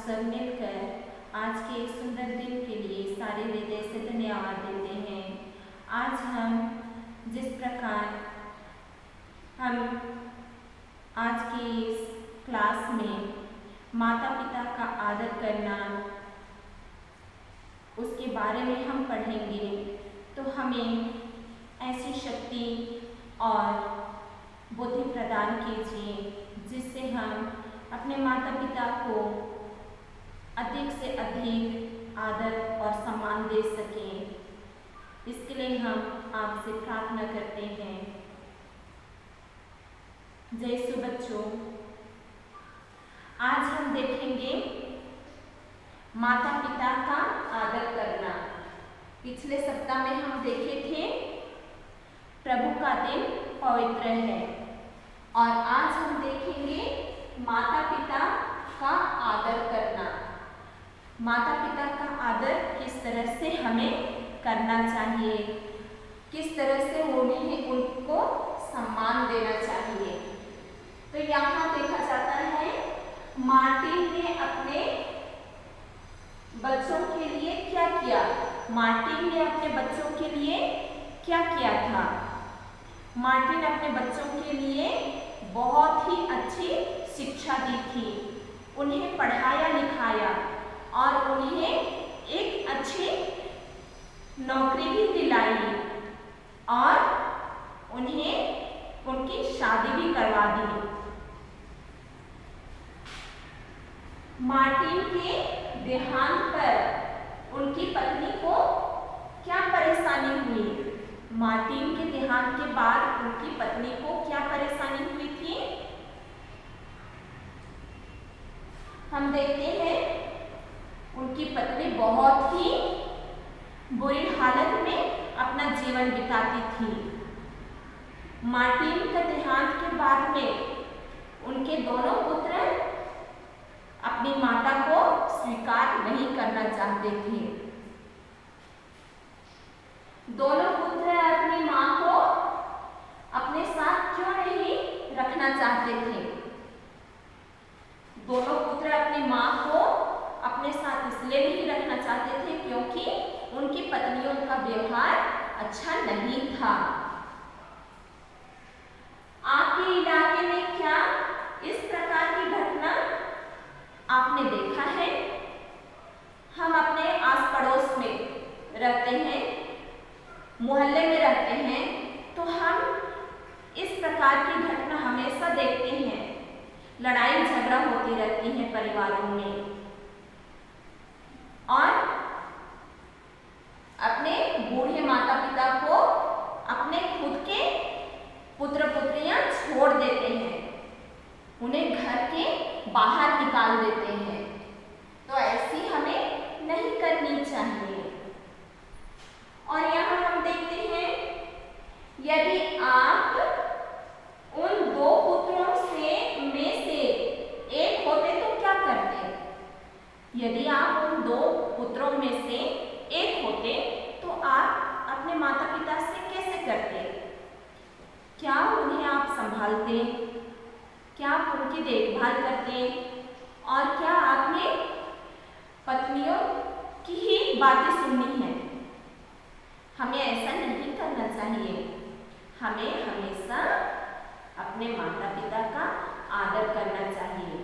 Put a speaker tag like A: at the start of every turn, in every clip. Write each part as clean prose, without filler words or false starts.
A: सब मिलकर आज के इस सुंदर दिन के लिए सारे हृदय से धन्यवाद देते हैं। आज हम जिस प्रकार हम आज की इस क्लास में माता पिता का आदर करना उसके बारे में हम पढ़ेंगे, तो हमें ऐसी शक्ति और बुद्धि प्रदान कीजिए जिससे हम अपने माता पिता को अधिक से अधिक आदर और सम्मान दे सकें। इसके लिए हम आपसे प्रार्थना करते हैं। जय सु बच्चों, आज हम देखेंगे माता पिता का आदर करना। पिछले सप्ताह में हम देखे थे प्रभु का दिन पवित्र है, और आज हम देखेंगे माता पिता का आदर करना। माता पिता का आदर किस तरह से हमें करना चाहिए, किस तरह से उन्हें उनको सम्मान देना चाहिए। तो यहाँ देखा जाता है मार्टिन ने अपने बच्चों के लिए क्या किया। मार्टिन ने अपने बच्चों के लिए क्या किया था। मार्टिन अपने बच्चों के लिए बहुत ही अच्छी शिक्षा दी थी, उन्हें पढ़ाया लिखाया और उन्हें एक अच्छी नौकरी भी दिलाई और उन्हें उनकी शादी भी करवा दी। मार्टिन के देहांत पर उनकी पत्नी को क्या परेशानी हुई। मार्टिन के देहांत के बाद उनकी पत्नी को क्या परेशानी हुई थी, हम देखते हैं उनकी पत्नी बहुत ही बुरी हालत में अपना जीवन बिताती थी। मार्टिन के देहांत के बाद में उनके दोनों पुत्र अपनी माता को स्वीकार नहीं करना चाहते थे। दोनों पुत्र अपनी मां को अपने साथ क्यों नहीं रखना चाहते थे। दोनों पुत्र अपनी मां को अपने साथ इसलिए नहीं रखना चाहते थे क्योंकि उनकी पत्नियों का व्यवहार अच्छा नहीं था। आपके इलाके में क्या इस प्रकार की घटना आपने देखा है। हम अपने आस पड़ोस में रहते हैं, मोहल्ले में रहते हैं, तो हम इस प्रकार की घटना हमेशा देखते हैं। लड़ाई झगड़ा होती रहती है परिवारों में, और अपने बूढ़े माता पिता को अपने खुद के पुत्र पुत्रियां छोड़ देते हैं, उन्हें घर के बाहर निकाल देते हैं। तो ऐसी हमें नहीं करनी चाहिए। और यहाँ हम देखते हैं यदि आप उन दो पुत्रों में से एक होते तो क्या करते। यदि आप उन दो पुत्रों में से एक होते तो आप अपने माता पिता से कैसे करते। क्या उन्हें आप संभालते, क्या आप उनकी देखभाल करते, और क्या आपने पत्नियों की ही बातें सुननी है। हमें ऐसा नहीं करना चाहिए। हमें हमेशा अपने माता पिता का आदर करना चाहिए,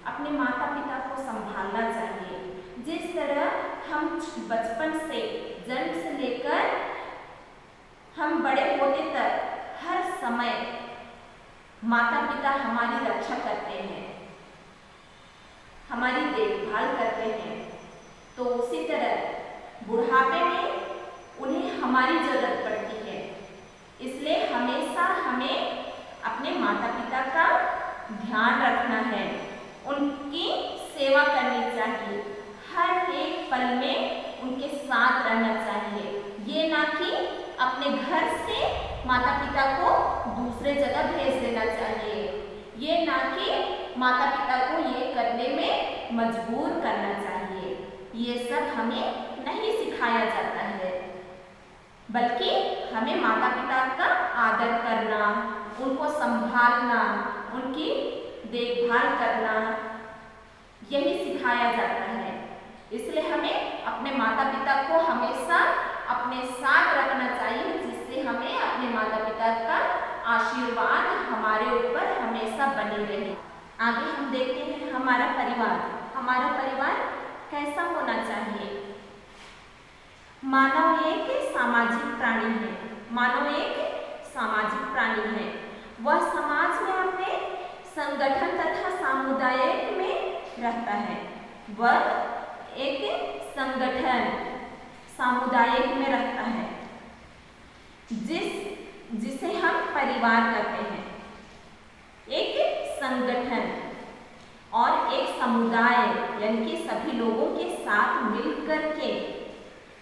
A: अपने माता पिता को संभालना चाहिए। जिस तरह हम बचपन से जन्म से लेकर हम बड़े होते तक हर समय माता पिता हमारी रक्षा करते हैं, हमारी देखभाल करते हैं, तो उसी तरह बुढ़ापे में उन्हें हमारी जरूरत पड़ती है। इसलिए हमेशा हमें अपने माता पिता का ध्यान रखना है, उनकी सेवा करनी चाहिए, हर एक पल में उनके साथ रहना चाहिए। ये ना कि अपने घर से माता पिता को दूसरे जगह भेज देना चाहिए, ये ना कि माता पिता को ये करने में मजबूर करना चाहिए। ये सब हमें नहीं सिखाया जाता है, बल्कि हमें माता पिता का आदर करना, उनको संभालना, उनकी देखभाल करना, यही सिखाया जाता है। इसलिए हमें अपने माता पिता को हमेशा अपने साथ रखना चाहिए, जिससे हमें अपने माता पिता का आशीर्वाद हमारे ऊपर हमेशा बनी रहे। आगे हम देखते हैं हमारा परिवार। हमारा परिवार कैसा होना चाहिए? मानव एक सामाजिक प्राणी है। मानव एक सामाजिक प्राणी है। वह समाज में अपने संगठन तथा सामुदायिक में रहता है। वह एक संगठन सामुदायिक में रहता है, जिसे हम परिवार कहते हैं। एक संगठन और एक समुदाय यानी कि सभी लोगों के साथ मिलकर के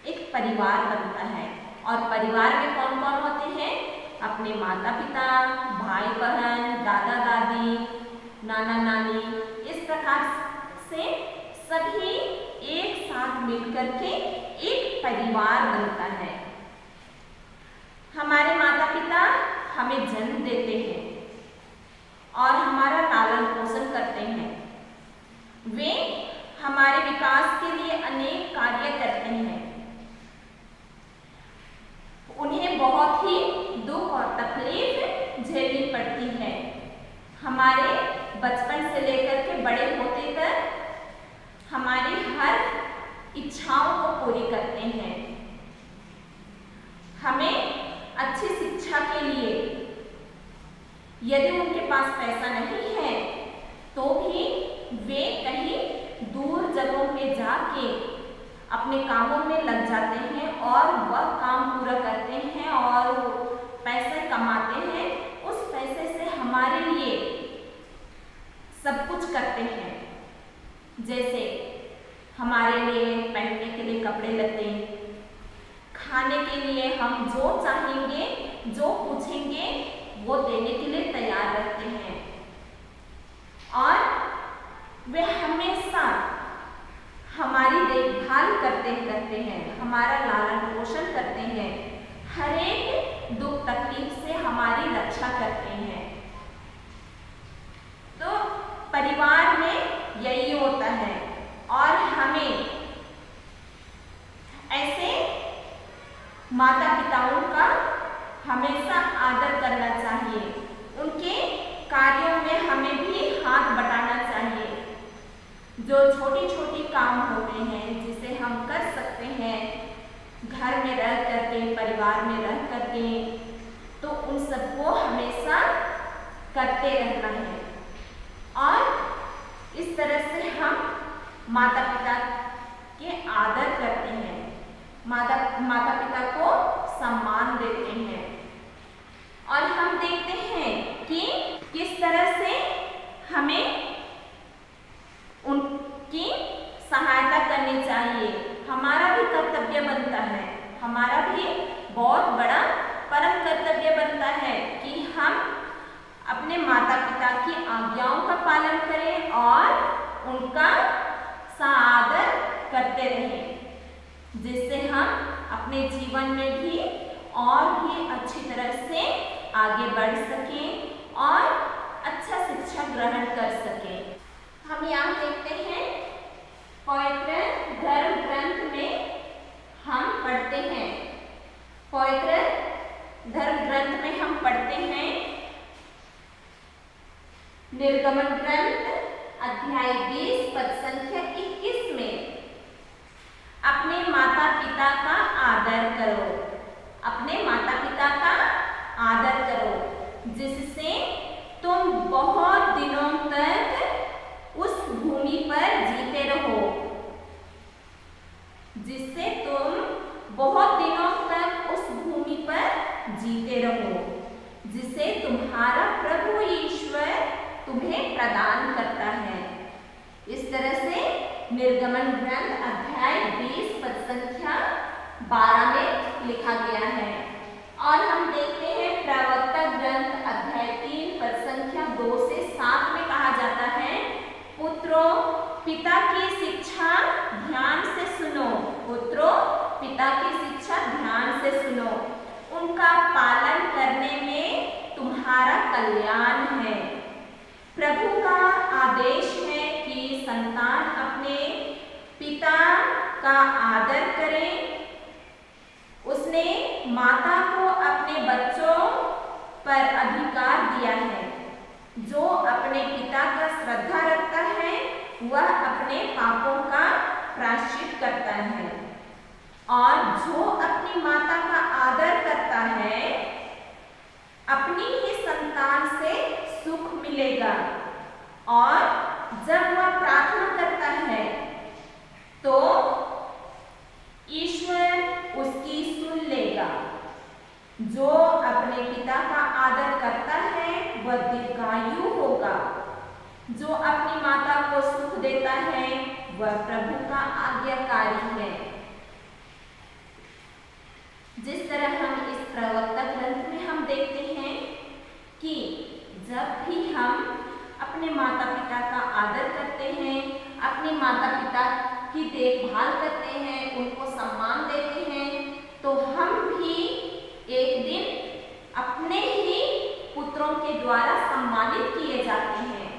A: एक परिवार बनता है। और परिवार में कौन कौन होते हैं? अपने माता पिता, भाई बहन, दादा दादी, नाना नानी, इस प्रकार से सभी एक साथ मिलकर के एक परिवार बनता है। हमारे माता पिता हमें जन्म देते हैं और हमारा लालन पोषण करते हैं। वे हमारे विकास के लिए अनेक कार्य करते हैं। उन्हें बहुत ही दुख और तकलीफ झेलनी पड़ती है। हमारे बचपन से लेकर के बड़े होते तक हमारी हर इच्छाओं को पूरी करते हैं। हमें अच्छी शिक्षा के लिए यदि उनके पास पैसा नहीं है तो भी वे कहीं दूर जगहों पे जाके अपने कामों में लग जाते हैं और वह काम पूरा करते हैं और पैसे कमाते हैं। उस पैसे से हमारे लिए सब कुछ करते हैं, जैसे हमारे लिए पहनने के लिए कपड़े लत्ते, खाने के लिए हम जो चाहेंगे, जो पूछेंगे वो देने के लिए तैयार रहते हैं। और वे हमेशा हमारी देखभाल करते हैं, हमारा लालन पोषण करते हैं, हर एक दुख तकलीफ से हमारी रक्षा करते हैं। तो परिवार में यही होता है और हमें ऐसे माता पिताओं का हमेशा आदर करना चाहिए। उनके कार्यों में हमें भी हाथ बटाना चाहिए। जो छोटी छोटी काम होते हैं जिसे हम कर सकते हैं घर में रह करके, परिवार में रह करके, तो उन सबको हमेशा करते रहना है। और इस तरह से हम माता पिता के आदर करते हैं, माता पिता को सम्मान देते हैं। और हम देखते हैं कि किस तरह से हमें उनकी सहायता करनी चाहिए। हमारा भी कर्तव्य बनता है, हमारा भी बहुत बड़ा परम कर्तव्य बनता है कि हम अपने माता पिता की आज्ञाओं का पालन करें और उनका आदर करते रहें, जिससे हम अपने जीवन में भी और भी अच्छी तरह से आगे बढ़ सकें और अच्छा शिक्षा ग्रहण कर सकें। हम यहाँ देखते हैं पवित्र धर्म ग्रंथ में हम पढ़ते हैं, पवित्र धर्म ग्रंथ में हम पढ़ते हैं निर्गमन ग्रंथ अध्याय 20 पद संख्या 21 में अपने माता पिता का आदर करो, अपने माता पिता का आदर करो, जिससे तुम बहुत दिनों तक उस भूमि पर जीते रहो, जिससे तुम बहुत दिनों तक उस भूमि पर जीते रहो, जिसे तुम्हारा प्रभु ईश्वर तुम्हें प्रदान करता है। इस तरह से निर्गमन ग्रंथ अध्याय 20 पद संख्या 12 में लिखा गया है। और हम देखते हैं प्रवक्ता ग्रंथ अध्याय 3 पद संख्या 2 से 7 में कहा जाता है, पुत्रों पिता की शिक्षा ध्यान से सुनो, पुत्रों पिता की शिक्षा ध्यान से सुनो, उनका पालन करने में तुम्हारा कल्याण है। प्रभु का आदेश है कि कि संतान अपने पिता का आदर करें। उसने माता को अपने बच्चों पर अधिकार दिया है। जो अपने पिता का श्रद्धा रखता है वह अपने पापों का प्रायश्चित करता है, और जो अपनी माता का आदर करता है अपनी ही संतान से सुख मिलेगा, और जब वह प्रार्थना करता है तो ईश्वर उसकी सुन लेगा। जो अपने पिता का आदर करता है वह दीर्घायु होगा। जो अपनी माता को सुख देता है वह प्रभु का आज्ञाकारी है। जिस तरह हम इस प्रवक्ता ग्रंथ में हम देखते हैं कि जब भी हम अपने माता पिता का आदर करते हैं, अपने माता पिता की देखभाल करते हैं, उनको सम्मान देते हैं, तो हम भी एक दिन अपने ही पुत्रों के द्वारा सम्मानित किए जाते हैं,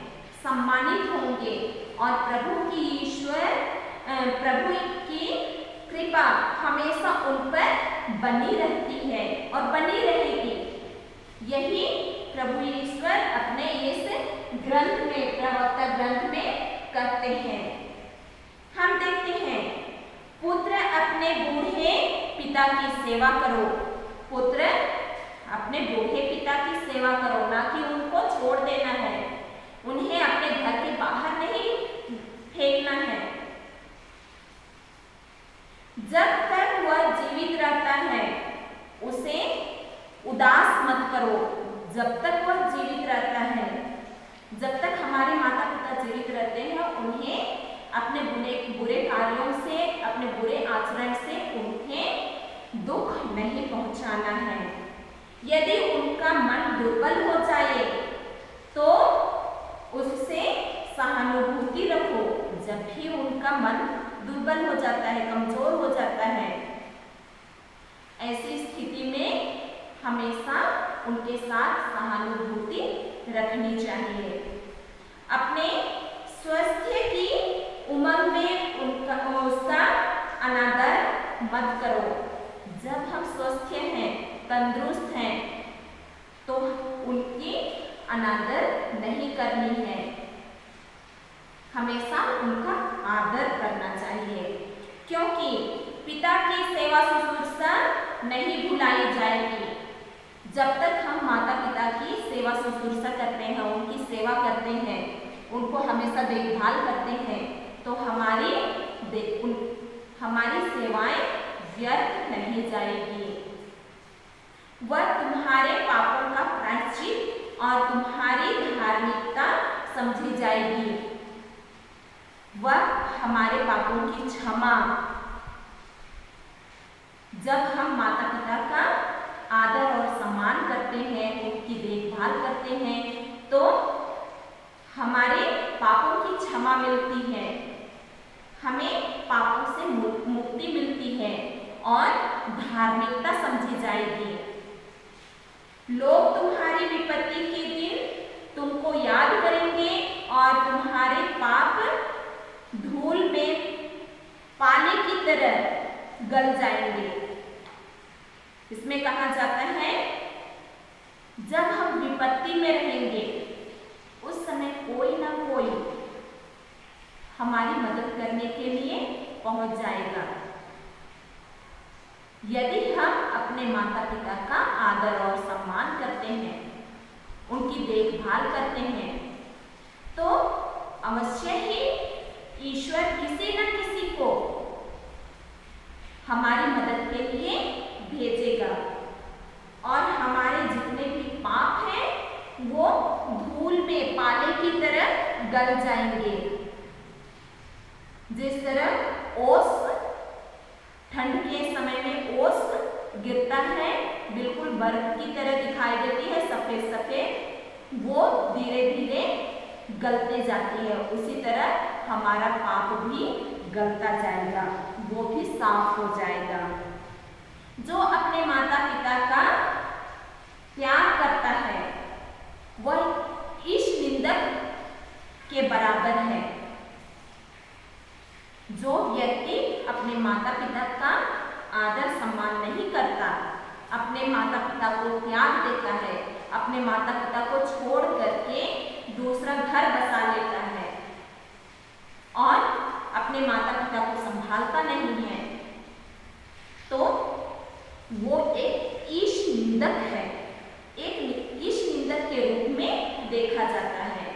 A: सम्मानित होंगे, और प्रभु की कृपा हमेशा उन पर बनी रहती है और बनी रहेगी। यही प्रभु ईश्वर अपने इस ग्रंथ में, प्रवक्ता ग्रंथ में करते हैं। हम देखते हैं, पुत्र अपने बूढ़े पिता की सेवा करो। पुत्र अपने बूढ़े पिता की सेवा करो, ना कि उनको छोड़ देना है, उन्हें अपने घर के बाहर नहीं फेंकना है। जब तक वह जीवित रहता है उसे उदास मत करो। जब तक वह जीवित रहता है, जब तक हमारे माता पिता जीवित रहते हैं, उन्हें अपने बुरे कार्यों से, अपने बुरे आचरण से उन्हें दुख नहीं पहुंचाना है। यदि उनका मन दुर्बल हो जाए तो उससे सहानुभूति रखो। जब भी उनका मन दुर्बल हो जाता है, कमजोर हो जाता है, ऐसी स्थिति में हमेशा उनके साथ सहानुभूति रखनी चाहिए। अपने स्वास्थ्य की उम्र में उसका अनादर मत करो। जब हम स्वस्थ हैं, तंदुरुस्त हैं, तो उनकी अनादर नहीं करनी है, हमेशा उनका आदर करना चाहिए, क्योंकि पिता की सेवा शुश्रूषा नहीं भुलाई जाएगी। जब तक हम माता पिता की सेवा शुश्रूषा करते हैं, उनकी सेवा करते हैं, उनको हमेशा देखभाल करते हैं, तो हमारी सेवाएं व्यर्थ नहीं जाएगी। वह तुम्हारे पापों का प्रायश्चित और तुम्हारी धार्मिकता समझी जाएगी। वह हमारे पापों की क्षमा। जब हम माता पिता का आदर और सम्मान करते हैं, उनकी देखभाल करते हैं, तो हमारे पापों की क्षमा मिलती है, हमें पापों से मुक्ति मिलती है और धार्मिकता समझी जाएगी। लोग तुम्हारी विपत्ति के दिन तुमको याद करेंगे और तुम्हारे पाप धूल में पानी की तरह गल जाएंगे। इसमें कहा जाता है, जब हम विपत्ति में रहेंगे उस समय कोई ना कोई हमारी मदद करने के लिए पहुंच जाएगा। यदि हम अपने माता पिता का आदर और सम्मान करते हैं, उनकी देखभाल करते हैं, तो अवश्य ही ईश्वर किसी न किसी को हमारी मदद के लिए भेजेगा और हमारे जितने भी पाप हैं वो धूल में पाले की तरह गल जाएंगे। जिस तरह ओस ठंड के समय में ओस गिरता है, बिल्कुल बर्फ की तरह दिखाई देती है, सफेद सफेद, वो धीरे धीरे गलते जाती है। उसी तरह हमारा पाप भी गलता जाएगा, वो भी साफ हो जाएगा। जो अपने माता पिता का त्याग करता है वह ईश निंदक के बराबर है। माता पिता का आदर सम्मान नहीं करता, अपने माता पिता को त्याग देता है, अपने माता पिता को छोड़ करके दूसरा घर बसा लेता है और अपने माता पिता को संभालता नहीं है, तो वो एक ईश निंदक है, एक ईश निंदक के रूप में देखा जाता है।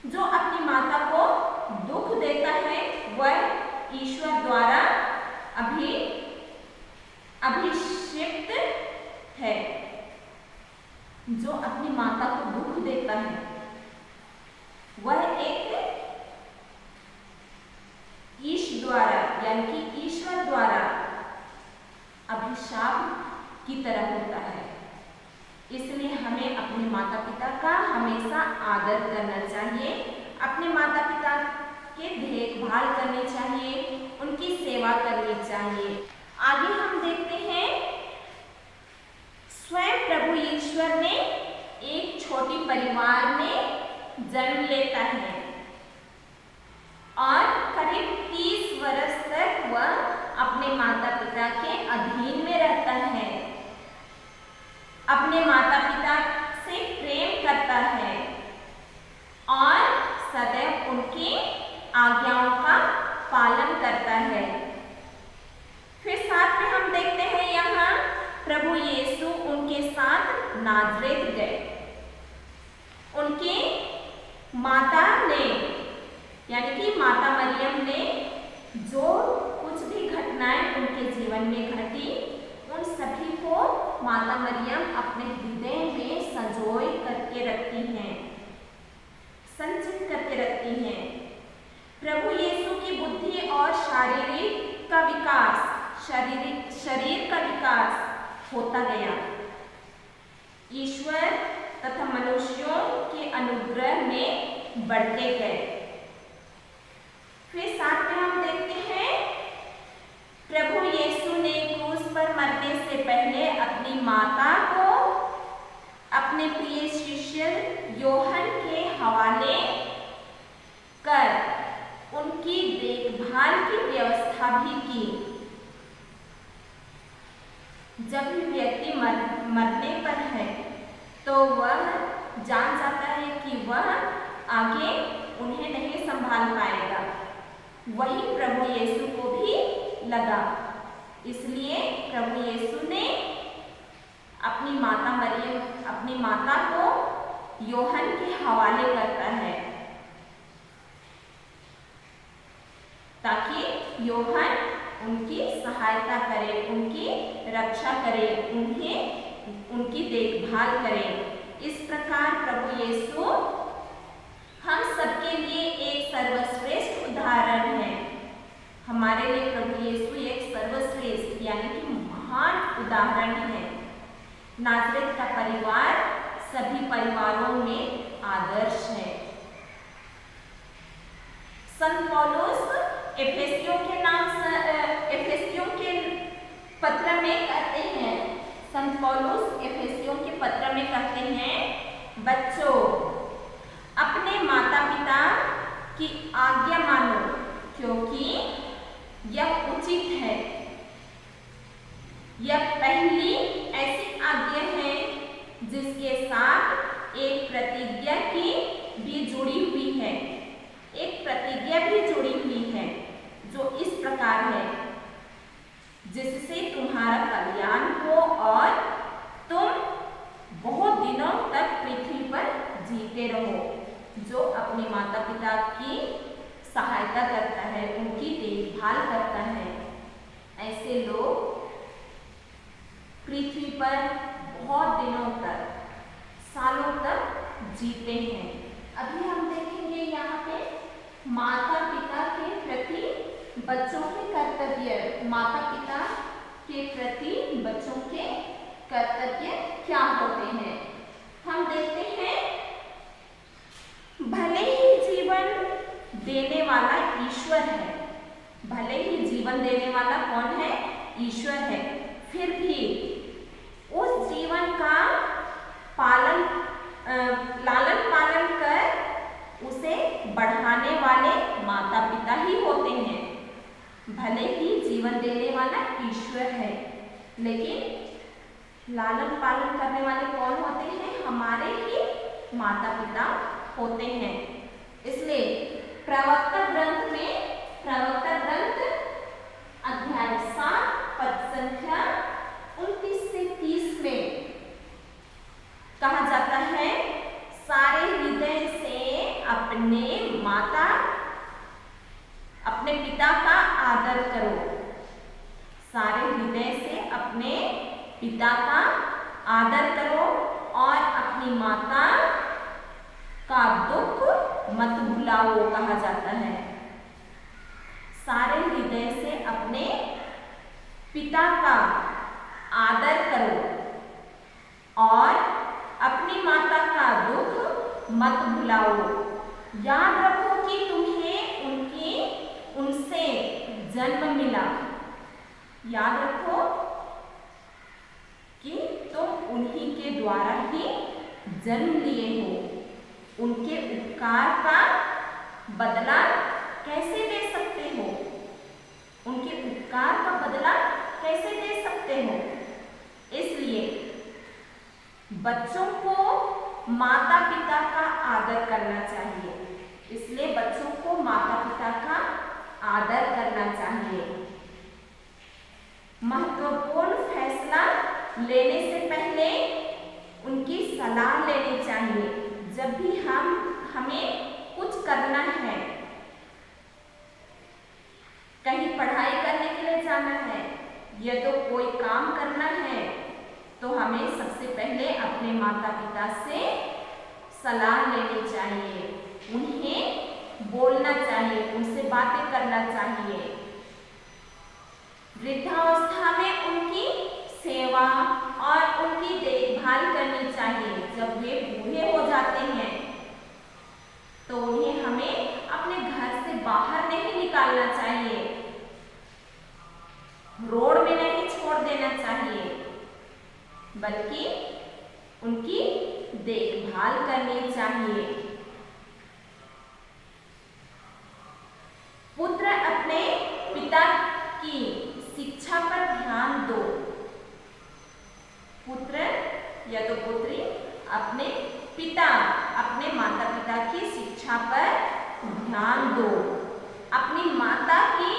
A: जो अपनी माता को दुख देता है वह ईश्वर द्वारा अभिषिक्त है। जो अपनी माता को दुख देता है वह एक ईश द्वारा यानी कि ईश्वर द्वारा अभिशाप की तरह होता है। इसलिए हमें अपने माता पिता का हमेशा आदर करना चाहिए, अपने माता पिता के देखभाल करनी चाहिए, उनकी सेवा करनी चाहिए। आगे हम देखते हैं, स्वयं प्रभु ईश्वर ने एक छोटी परिवार में जन्म लेता है और करीब 30 वर्ष तक वह अपने माता पिता के अधीन में रहता है, अपने माता पिता से प्रेम करता है और सदैव उनकी आज्ञाओं का पालन करता है। फिर साथ में हम देखते हैं यहाँ प्रभु यीशु उनके साथ नाज़रेत गए। उनकी माता ने यानी कि माता मरियम ने जो कुछ भी घटनाएं उनके जीवन में घटी उन सभी को माता मरियम अपने हृदय में संजोए करके रखती हैं, संचित करके रखती हैं। प्रभु यीशु की बुद्धि और शरीर का विकास होता गया। ईश्वर तथा मनुष्यों के अनुग्रह में बढ़ते गए। फिर साथ में हम देखते हैं, प्रभु यीशु ने क्रूस पर मरने से पहले अपनी माता को अपने प्रिय शिष्य योहन के हवाले कर उनकी देखभाल की व्यवस्था भी की। जब भी व्यक्ति मरने पर है तो वह जान जाता है कि वह आगे उन्हें नहीं संभाल पाएगा। वही प्रभु यीशु को भी लगा, इसलिए प्रभु यीशु ने अपनी माता को योहन के हवाले करता है ताकि योहन उनकी सहायता करे, उनकी रक्षा करे, उनकी देखभाल करे। इस प्रकार प्रभु यीशु हम सबके लिए एक सर्वश्रेष्ठ उदाहरण है। हमारे लिए प्रभु यीशु एक सर्वश्रेष्ठ यानी कि महान उदाहरण है। नाज़रेत का परिवार सभी परिवारों में आदर्श है। संत पौलुस एफेसियों के पत्र में कहते हैं, संत पौलुस एफेसियों के पत्र में कहते हैं, बच्चों अपने माता पिता की आज्ञा मानो क्योंकि यह उचित है। यह पहली ऐसी आज्ञा है जिसके साथ एक प्रतिज्ञा की भी जुड़ी हुई है, एक प्रतिज्ञा भी जुड़ी हुई है जो इस प्रकार है, जिससे तुम्हारा कल्याण हो और तुम बहुत दिनों तक पृथ्वी पर जीते रहो। जो अपने माता पिता की सहायता करता है, उनकी देखभाल करता है, ऐसे लोग पृथ्वी पर बहुत दिनों तक, सालों तक जीते हैं। अभी हम देखेंगे यहाँ पे माता पिता के प्रति बच्चों के कर्तव्य, माता पिता के प्रति बच्चों के कर्तव्य क्या होते हैं। हम देखते हैं, भले ही जीवन देने वाला ईश्वर है, भले ही जीवन देने वाला कौन है? ईश्वर है, फिर भी उस जीवन का लालन पालन कर उसे बढ़ाने वाले माता पिता ही होते हैं। जीवन देने वाला ईश्वर है, लेकिन लालन पालन करने वाले कौन होते हैं? हमारे ही माता पिता होते हैं। इसलिए प्रवक्ता ग्रंथ में, प्रवक्ता ग्रंथ अध्याय 7 पद संख्या 29 से 30 में कहा जाता है, सारे हृदय से अपने पिता का आदर करो। सारे हृदय से अपने पिता का आदर करो और अपनी माता का दुख मत भुलाओ, कहा जाता है। सारे हृदय से अपने पिता का आदर करो और अपनी माता का दुख मत भुलाओ। याद रखो कि तुम्हें उनसे जन्म मिला। याद रखो कि तुम उन्हीं के द्वारा ही जन्म लिए हो। उनके उपकार का बदला कैसे दे सकते हो? उनके उपकार का बदला कैसे दे सकते हो? इसलिए बच्चों को माता पिता का आदर करना चाहिए। इसलिए बच्चों को माता पिता का आदर करना चाहिए। महत्वपूर्ण फैसला लेने से पहले उनकी सलाह लेनी चाहिए। जब भी हमें कुछ करना है, कहीं पढ़ाई करने के लिए जाना है या तो कोई काम करना है, तो हमें सबसे पहले अपने माता पिता से सलाह लेनी चाहिए। उन्हें बोलना चाहिए, उनसे बातें करना चाहिए। वृद्धावस्था में उनकी सेवा और उनकी देखभाल करनी चाहिए। जब वे बूढ़े हो जाते हैं तो उन्हें हमें अपने घर से बाहर नहीं निकालना चाहिए, रोड में नहीं छोड़ देना चाहिए, बल्कि उनकी देखभाल करनी चाहिए। पुत्र अपने पिता की शिक्षा पर ध्यान दो। पुत्र या तो पुत्री अपने माता पिता की शिक्षा पर ध्यान दो। अपनी माता की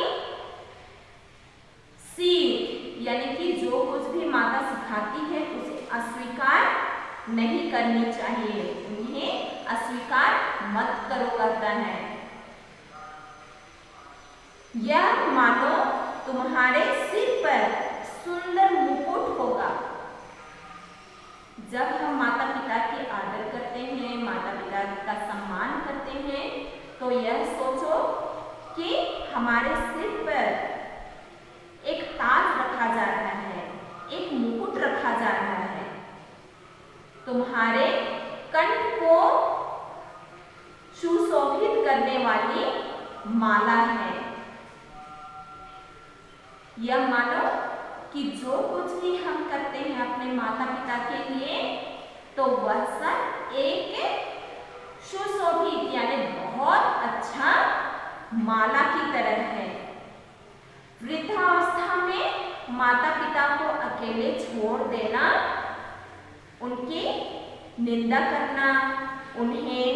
A: सीख यानी कि जो कुछ भी माता सिखाती है उसे अस्वीकार नहीं करनी चाहिए। उन्हें अस्वीकार मत करो, कहता है। यह मानो तुम्हारे सिर पर सुंदर मुकुट होगा। जब हम माता पिता की आदर करते हैं, माता पिता का सम्मान करते हैं, तो यह सोचो कि हमारे सिर पर एक ताज रखा जा रहा है, एक मुकुट रखा जा रहा है। तुम्हारे कंठ को सुशोभित करने वाली माला है। यह मानो कि जो कुछ भी हम करते हैं अपने माता पिता के लिए, तो वह सब एक सुशोभित यानी बहुत अच्छा माला की तरह है। वृद्धावस्था में माता पिता को अकेले छोड़ देना, उनकी निंदा करना, उन्हें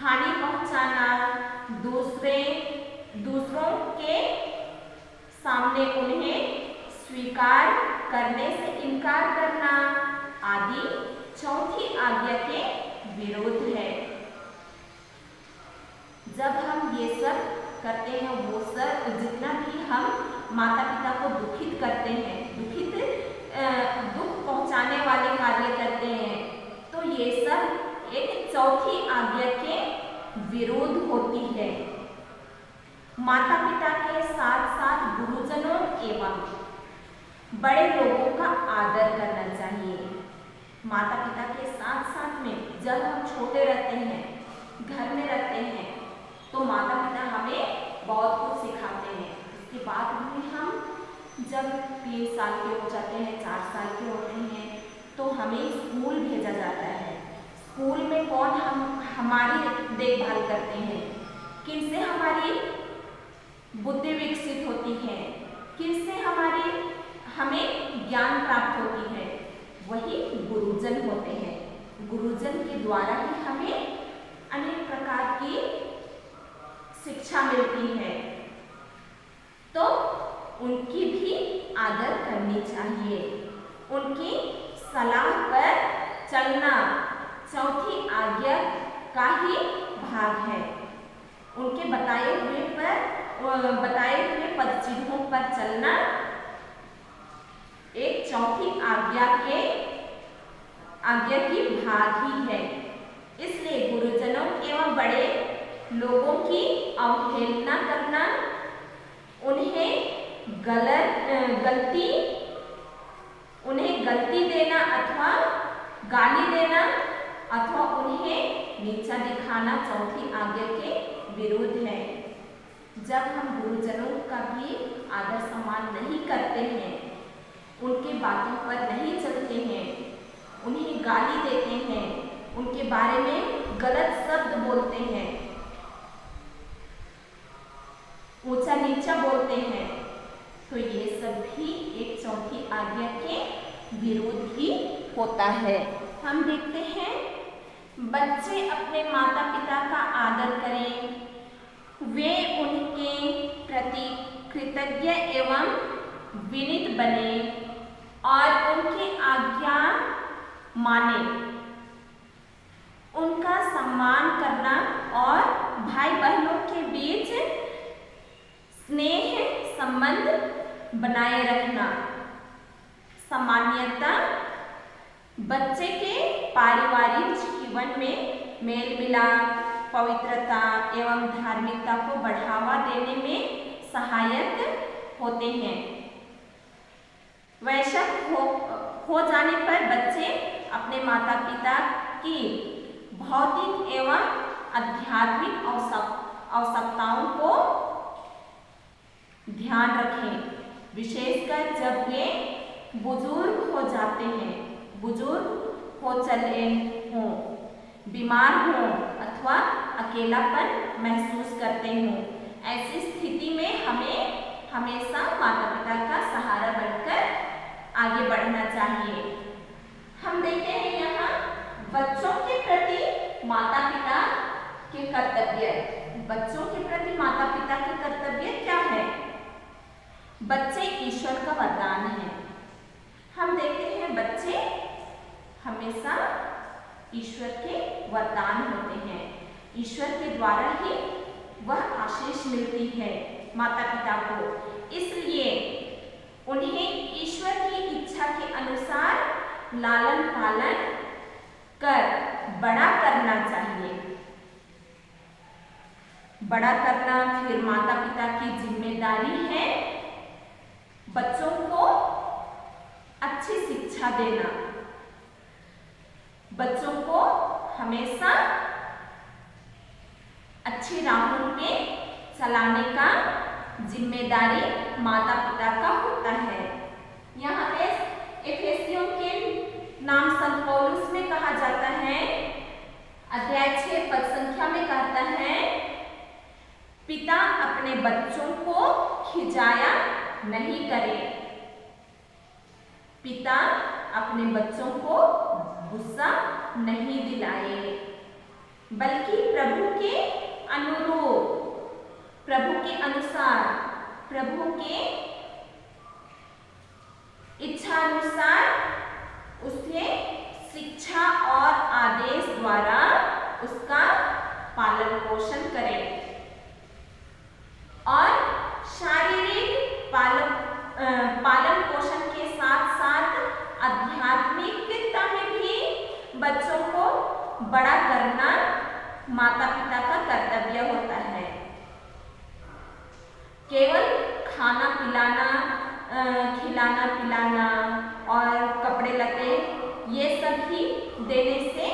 A: हानि पहुंचाना, दूसरों के सामने उन्हें स्वीकार करने से इनकार करना आदि चौथी आज्ञा के विरोध है। जब हम ये सब करते हैं, वो सब जितना भी हम माता पिता को दुखित करते हैं, दुख पहुंचाने वाले कार्य करते हैं, तो ये सब एक चौथी आज्ञा के विरोध होती है। माता पिता के साथ साथ गुरुजनों एवं बड़े लोगों का आदर करना चाहिए। माता पिता के साथ साथ में जब हम छोटे रहते हैं, घर में रहते हैं, तो माता पिता हमें बहुत कुछ सिखाते हैं। उसके बाद भी हम जब 3 साल के हो जाते हैं, 4 साल के होते हैं, तो हमें स्कूल भेजा जाता है। स्कूल में कौन हमारी देखभाल करते हैं, किनसे हमारी बुद्धि विकसित होती है, किससे हमें ज्ञान प्राप्त होती है? वही गुरुजन होते हैं। गुरुजन के द्वारा ही हमें अनेक प्रकार की शिक्षा मिलती है, तो उनकी भी आदर करनी चाहिए। उनकी सलाह पर चलना चौथी आज्ञा का ही भाग है। उनके बताए हुए पदचिन्हों पर चलना एक चौथी आज्ञा की भाग ही है। इसलिए गुरुजनों एवं बड़े लोगों की अवहेलना करना, उन्हें गलती देना अथवा गाली देना अथवा उन्हें नीचा दिखाना चौथी आज्ञा के विरुद्ध है। जब हम गुरुजनों का भी आदर सम्मान नहीं करते हैं, उनके बातों पर नहीं चलते हैं, उन्हें गाली देते हैं, उनके बारे में गलत शब्द बोलते हैं, ऊंचा नीचा बोलते हैं, तो ये सब भी एक चौथी आज्ञा के विरोध ही होता है। हम देखते हैं बच्चे अपने माता पिता का आदर करें, वे उनके प्रति कृतज्ञ एवं विनीत बने और उनकी आज्ञा माने। उनका सम्मान करना और भाई बहनों के बीच स्नेह संबंध बनाए रखना। सामान्यतः बच्चे के पारिवारिक जीवन में मेल मिलाप, पवित्रता एवं धार्मिकता को बढ़ावा देने में सहायक होते हैं। वयस्क हो जाने पर बच्चे अपने माता पिता की भौतिक एवं आध्यात्मिक आवश्यकताओं को ध्यान रखें, विशेषकर जब वे बुजुर्ग हो जाते हैं, बुजुर्ग हो चले हों, बीमार हों अथवा अकेलापन महसूस करते हों। ऐसी स्थिति में हमें हमेशा माता पिता का सहारा बनकर आगे बढ़ना चाहिए। हम देखते हैं यहाँ बच्चों के प्रति माता पिता के कर्तव्य। बच्चों के प्रति माता पिता के कर्तव्य क्या है? बच्चे ईश्वर का वरदान है। हम देखते हैं बच्चे हमेशा ईश्वर के वरदान होते हैं। ईश्वर के द्वारा ही वह आशीष मिलती है माता पिता को। इसलिए उन्हें ईश्वर की इच्छा के अनुसार लालन पालन कर बड़ा करना चाहिए। बड़ा करना फिर माता पिता की जिम्मेदारी है बच्चों को अच्छी शिक्षा देना, बच्चों को हमेशा अच्छी राहों पे चलाने का जिम्मेदारी माता पिता का होता है। यहाँ पे एफेसियों के नाम संत पौलुस में कहा जाता है, अध्याय 6 पद संख्या में कहता है, पिता अपने बच्चों को खिजाया नहीं करे। पिता अपने बच्चों को गुस्सा नहीं दिलाए, बल्कि प्रभु के अनुरूप, प्रभु के अनुसार, प्रभु के इच्छा अनुसार उसे शिक्षा और आदेश द्वारा उसका पालन पोषण करें और शारीरिक पालन पोषण के साथ साथ आध्यात्मिकता में भी बच्चों को बड़ा करना माता पिता का कर्तव्य होता है। केवल खाना पिलाना, खिलाना पिलाना और कपड़े लते ये सब ही देने से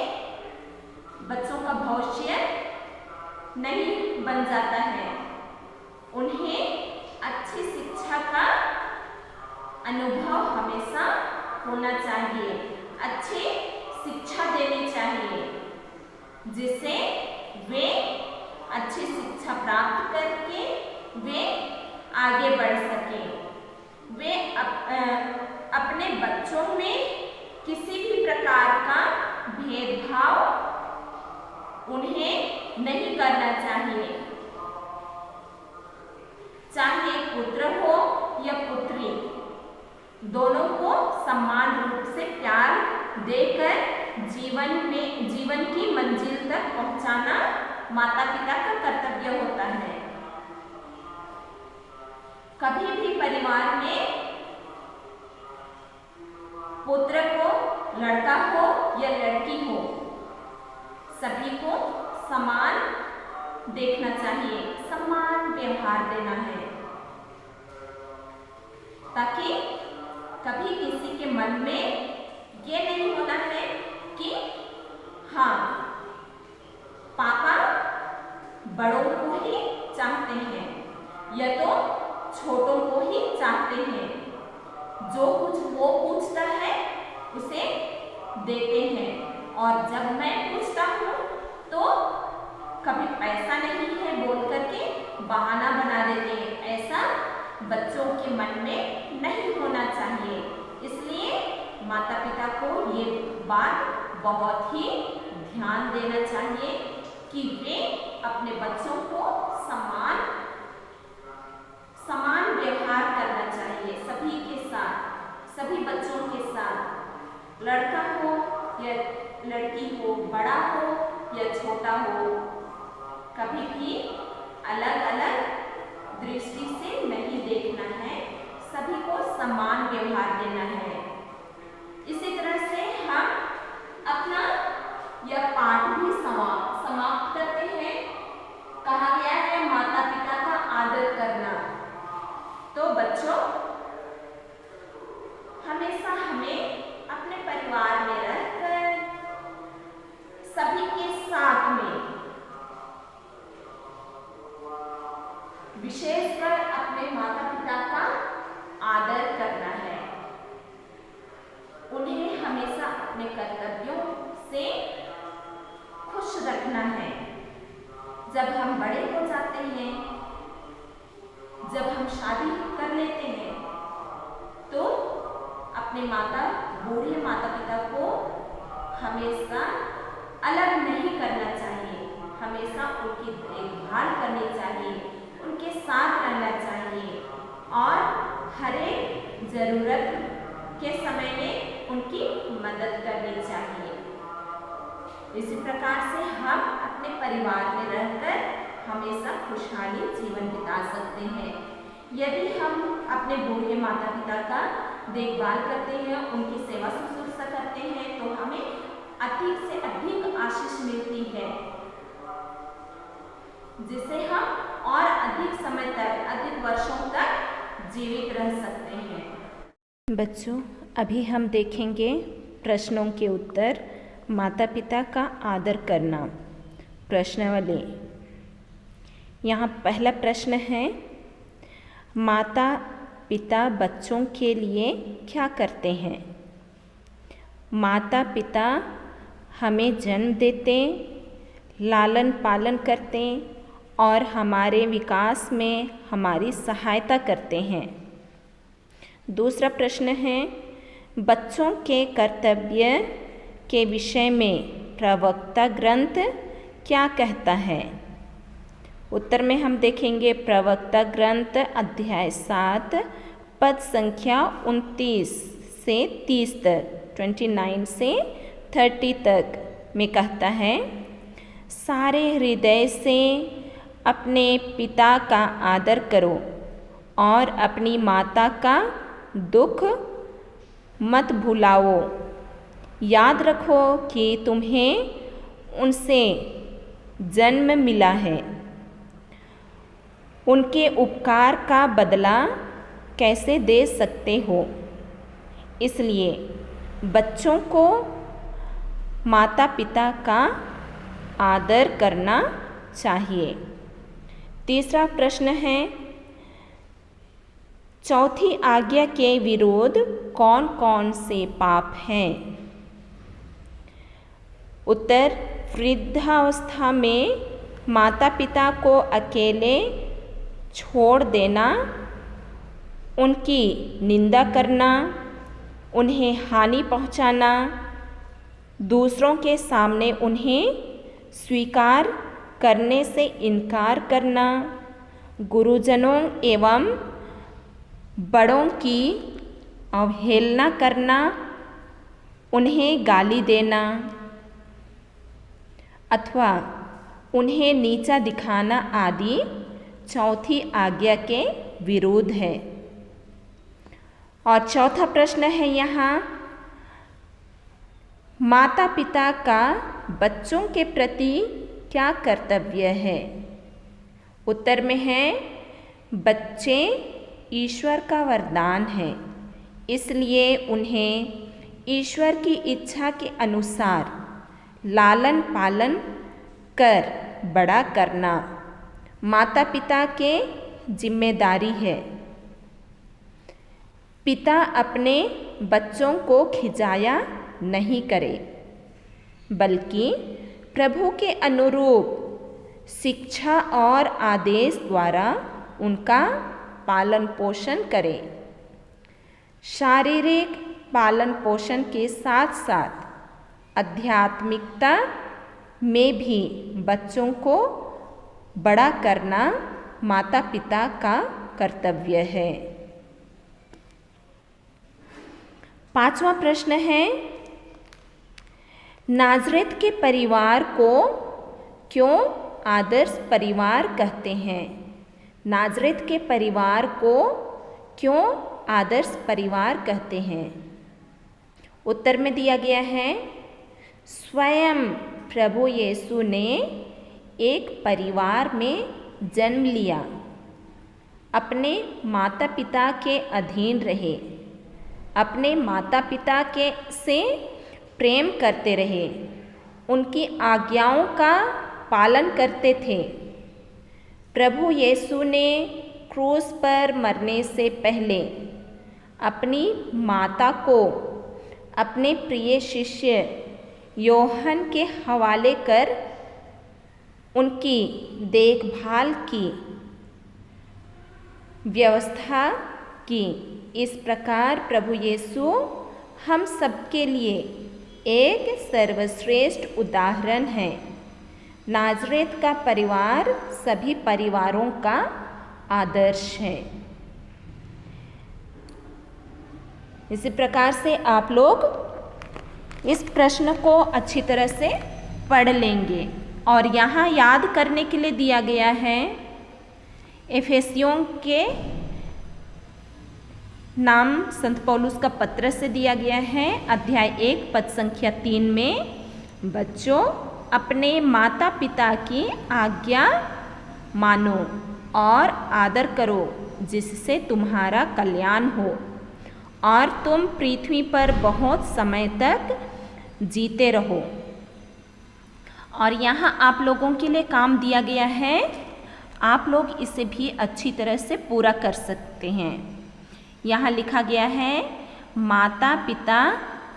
A: बच्चों का भविष्य नहीं बन जाता है। उन्हें अच्छी शिक्षा का अनुभव हमेशा होना चाहिए, अच्छी शिक्षा देनी चाहिए, जिससे वे अच्छी शिक्षा प्राप्त करके वे आगे बढ़ सकें। प्रकार का भेदभाव उन्हें नहीं करना चाहिए। चाहे पुत्र हो या पुत्री, दोनों को समान रूप से प्यार देकर जीवन की मंजिल तक पहुंचाना माता पिता का कर्तव्य होता है। कभी भी परिवार में पुत्र को, लड़का हो या लड़की हो, सभी को समान देखना चाहिए, समान व्यवहार देना है, ताकि कभी किसी के मन में ये नहीं होना है कि हाँ, पापा बड़ों को ही चाहते हैं या तो छोटों को ही चाहते हैं, जो कुछ वो पूछता है उसे देते हैं, और जब मैं पूछता हूँ तो कभी पैसा नहीं है बोल करके बहाना बना देते हैं। ऐसा बच्चों के मन में नहीं होना चाहिए। इसलिए माता पिता को ये बात बहुत ही ध्यान देना चाहिए कि वे अपने बच्चों को समान व्यवहार करना चाहिए, सभी के साथ, सभी बच्चों के साथ, लड़का हो या लड़की हो, बड़ा हो या छोटा हो, कभी भी अलग अलग दृष्टि से नहीं देखना है, सभी को समान व्यवहार देना है। इसी तरह से हम अपना यह पाठ भी समाप्त करते हैं। कहा गया है माता पिता का आदर करना। तो बच्चों, हमेशा हमें अपने परिवार में रहकर सभी के साथ में, विशेषकर अपने माता पिता का आदर करना है। उन्हें हमेशा अपने कर्तव्यों से खुश रखना है। जब हम बड़े हो जाते हैं, जब हम शादी कर लेते हैं, तो अपने बूढ़े माता पिता को हमेशा अलग नहीं करना चाहिए, हमेशा उनकी देखभाल करनी चाहिए, उनके साथ रहना चाहिए और हर एक ज़रूरत के समय में उनकी मदद करनी चाहिए। इसी प्रकार से हम अपने परिवार में रहकर हमेशा खुशहाली जीवन बिता सकते हैं। यदि हम अपने बूढ़े माता पिता का देखभाल करते हैं, उनकी सेवा शुश्रूषा करते हैं, तो हमें अधिक से अधिक आशीष मिलती है, जिससे हम और अधिक समय तक, अधिक वर्षों तक जीवित रह सकते हैं।
B: बच्चों, अभी हम देखेंगे प्रश्नों के उत्तर। माता पिता का आदर करना, प्रश्नावली। यहाँ पहला प्रश्न है, माता पिता बच्चों के लिए क्या करते हैं? माता पिता हमें जन्म देते, लालन पालन करते और हमारे विकास में हमारी सहायता करते हैं। दूसरा प्रश्न है, बच्चों के कर्तव्य के विषय में प्रवक्ता ग्रंथ क्या कहता है? उत्तर में हम देखेंगे प्रवक्ता ग्रंथ अध्याय 7 पद संख्या 29 से 30 तक, 29 से 30 तक में कहता है, सारे हृदय से अपने पिता का आदर करो और अपनी माता का दुख मत भुलाओ। याद रखो कि तुम्हें उनसे जन्म मिला है। उनके उपकार का बदला कैसे दे सकते हो? इसलिए बच्चों को माता पिता का आदर करना चाहिए। तीसरा प्रश्न है, चौथी आज्ञा के विरोध कौन कौन से पाप हैं? उत्तर, वृद्धावस्था में माता पिता को अकेले छोड़ देना, उनकी निंदा करना, उन्हें हानि पहुंचाना, दूसरों के सामने उन्हें स्वीकार करने से इनकार करना, गुरुजनों एवं बड़ों की अवहेलना करना, उन्हें गाली देना अथवा उन्हें नीचा दिखाना आदि चौथी आज्ञा के विरुद्ध है। और चौथा प्रश्न है यहाँ, माता पिता का बच्चों के प्रति क्या कर्तव्य है? उत्तर में है, बच्चे ईश्वर का वरदान है, इसलिए उन्हें ईश्वर की इच्छा के अनुसार लालन पालन कर बड़ा करना माता पिता के जिम्मेदारी है। पिता अपने बच्चों को खिजाया नहीं करे, बल्कि प्रभु के अनुरूप शिक्षा और आदेश द्वारा उनका पालन पोषण करे। शारीरिक पालन पोषण के साथ साथ आध्यात्मिकता में भी बच्चों को बड़ा करना माता पिता का कर्तव्य है। पांचवा प्रश्न है, नाज़रेत के परिवार को क्यों आदर्श परिवार कहते हैं? नाज़रेत के परिवार को क्यों आदर्श परिवार कहते हैं? उत्तर में दिया गया है, स्वयं प्रभु यीशु ने एक परिवार में जन्म लिया, अपने माता पिता के अधीन रहे, अपने माता पिता के से प्रेम करते रहे, उनकी आज्ञाओं का पालन करते थे। प्रभु यीशु ने क्रूस पर मरने से पहले अपनी माता को अपने प्रिय शिष्य योहन के हवाले कर उनकी देखभाल की व्यवस्था की। इस प्रकार प्रभु यीशु हम सबके लिए एक सर्वश्रेष्ठ उदाहरण है। नाज़रेत का परिवार सभी परिवारों का आदर्श है। इसी प्रकार से आप लोग इस प्रश्न को अच्छी तरह से पढ़ लेंगे। और यहाँ याद करने के लिए दिया गया है, एफेसियों के नाम संत पौलुस का पत्र से दिया गया है, अध्याय 1 पद संख्या 3 में, बच्चों अपने माता पिता की आज्ञा मानो और आदर करो, जिससे तुम्हारा कल्याण हो और तुम पृथ्वी पर बहुत समय तक जीते रहो। और यहाँ आप लोगों के लिए काम दिया गया है, आप लोग इसे भी अच्छी तरह से पूरा कर सकते हैं। यहाँ लिखा गया है, माता पिता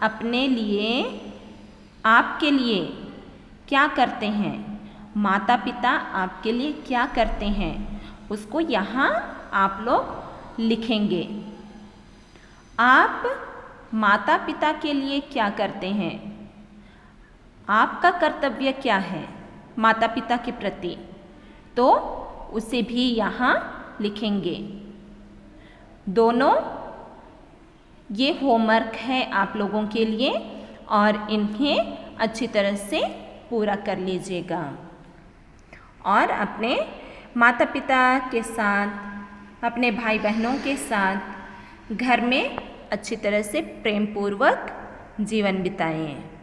B: अपने लिए आपके लिए क्या करते हैं? माता पिता आपके लिए क्या करते हैं, उसको यहाँ आप लोग लिखेंगे। आप माता पिता के लिए क्या करते हैं? आपका कर्तव्य क्या है माता पिता के प्रति, तो उसे भी यहाँ लिखेंगे। दोनों ये होमवर्क है आप लोगों के लिए और इन्हें अच्छी तरह से पूरा कर लीजिएगा और अपने माता पिता के साथ, अपने भाई बहनों के साथ घर में अच्छी तरह से प्रेम पूर्वक जीवन बिताएं।